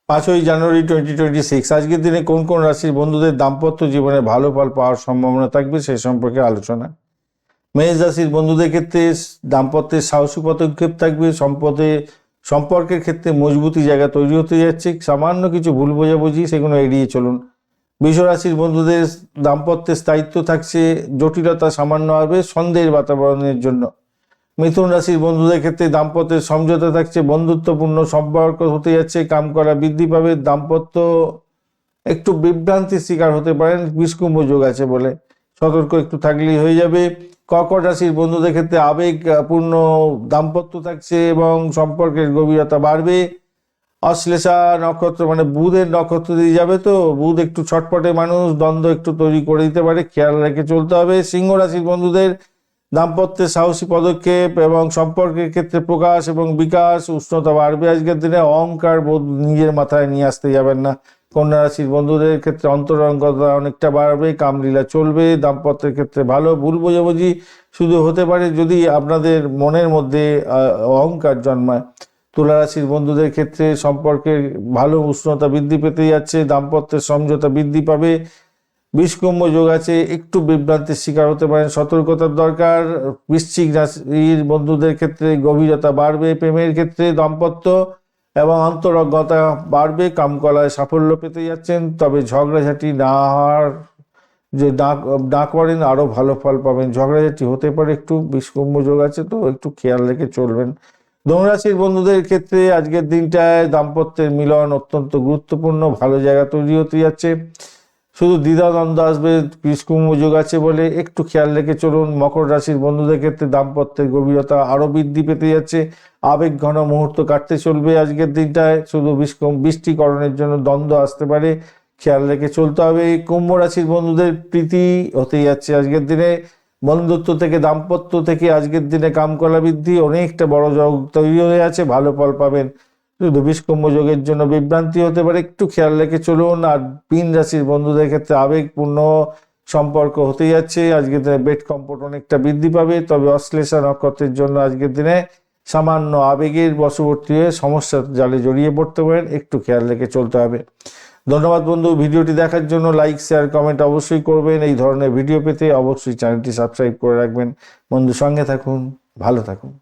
5ই জানুয়ারি 2026 আজকের দিনে কোন কোন রাশির বন্ধুদের দাম্পত্য জীবনে ভালো ফল পাওয়ার সম্ভাবনা থাকবে সে সম্পর্কে আলোচনা। মেষ রাশির বন্ধুদের ক্ষেত্রে দাম্পত্যের সাহসী পদক্ষেপ থাকবে, সম্পর্কের ক্ষেত্রে মজবুতি জায়গা তৈরি হতে যাচ্ছে। সামান্য কিছু ভুল বোঝাবুঝি সেগুলো এড়িয়ে চলুন। বৃষ রাশির বন্ধুদের দাম্পত্যের স্থায়িত্ব থাকছে, জটিলতা সামান্য হবে সন্দেহের বাতাবরণের জন্য। মিথুন রাশির বন্ধুদের ক্ষেত্রে দাম্পত্যের সমঝোতা থাকছে, বন্ধুত্বপূর্ণ সম্পর্ক হতে যাচ্ছে, কাম করা বৃদ্ধি পাবে। দাম্পত্য একটু বিভ্রান্তির শিকার হতে পারেন, বিষকুম্ভ যোগ আছে বলে সতর্ক একটু থাকলেই হয়ে যাবে। কর্কট রাশির বন্ধুদের ক্ষেত্রে আবেগপূর্ণ দাম্পত্য থাকছে এবং সম্পর্কের গভীরতা বাড়বে। অশ্লেষা নক্ষত্র মানে বুধের নক্ষত্র দিয়ে যাবে, তো বুধ একটু ছটপটে মানুষ, দ্বন্দ্ব একটু তৈরি করে দিতে পারে, খেয়াল রেখে চলতে হবে। সিংহ রাশির বন্ধুদের দাম্পত্যের সাহসী পদক্ষেপ এবং সম্পর্কের ক্ষেত্রে প্রকাশ এবং বিকাশ, উষ্ণতা বাড়বে আজকের দিনে। অহংকার বোধ নিজের মাথায় নিয়ে আসতে যাবেন না। কন্যা রাশির বন্ধুদের ক্ষেত্রে অন্তরঙ্গতা অনেকটা বাড়বে, কামলীলা চলবে। দাম্পত্যের ক্ষেত্রে ভালো, ভুল বোঝাবুঝি শুধু হতে পারে যদি আপনাদের মনের মধ্যে অহংকার জন্মায়। তুলা রাশির বন্ধুদের ক্ষেত্রে সম্পর্কের ভালো উষ্ণতা বৃদ্ধি পেতে যাচ্ছে, দাম্পত্যের সমঝোতা বৃদ্ধি পাবে। বিষকুম্ভ যোগ আছে, একটু বিভ্রান্তির শিকার হতে পারেন, সতর্কতার দরকার। বৃশ্চিক রাশির বন্ধুদের ক্ষেত্রে গভীরতা বাড়বে, প্রেমের ক্ষেত্রে দাম্পত্য এবং অন্তরঙ্গতা বাড়বে, কামকলায় সাফল্য পেতে যাচ্ছেন। তবে ঝগড়াঝাটি না হওয়ার যে না করেন আরও ভালো ফল পাবেন। ঝগড়াঝাটি হতে পারে, একটু বিষকুম্ভ যোগ আছে তো একটু খেয়াল রেখে চলবেন। ধনুরাশির বন্ধুদের ক্ষেত্রে আজকের দিনটায় দাম্পত্যের মিলন অত্যন্ত গুরুত্বপূর্ণ, ভালো জায়গা তৈরি হতে যাচ্ছে। শুধু দ্বিধাদ্বন্দ্ব আসবে, বিষকুম্ভ যোগ আছে বলে একটু খেয়াল রেখে চলুন। মকর রাশির বন্ধুদের ক্ষেত্রে দাম্পত্যের গভীরতা আরও বৃদ্ধি পেতে যাচ্ছে, আবেগ ঘন মুহূর্ত কাটতে চলবে আজকের দিনটায়। শুধু বৃষ্টিকরণের জন্য দ্বন্দ্ব আসতে পারে, খেয়াল রেখে চলতে হবে। কুম্ভ রাশির বন্ধুদের প্রীতি হতে যাচ্ছে আজকের দিনে, বন্ধুত্ব থেকে দাম্পত্য থেকে আজকের দিনে কামকলা বৃদ্ধি, অনেকটা বড় যোগ তৈরি হয়ে আছে, ভালো ফল পাবেন। শুধু বিষকুম্ভ যোগের জন্য বিভ্রান্তি হতে পারে, একটু খেয়াল রেখে চলুন। আর মীন রাশির বন্ধুদের ক্ষেত্রে আবেগপূর্ণ সম্পর্ক হতে যাচ্ছে আজকের দিনে, বেড কম্পট অনেকটা বৃদ্ধি পাবে। তবে অশ্লেষা নক্ষত্রের জন্য আজকের দিনে সামান্য আবেগের বশবর্তী হয়ে সমস্যার জালে জড়িয়ে পড়তে পারেন, একটু খেয়াল রেখে চলতে হবে। ধন্যবাদ বন্ধু, ভিডিওটি দেখার জন্য। লাইক শেয়ার কমেন্ট অবশ্যই করবেন। এই ধরনের ভিডিও পেতে অবশ্যই চ্যানেলটি সাবস্ক্রাইব করে রাখবেন। বন্ধু সঙ্গে থাকুন, ভালো থাকুন।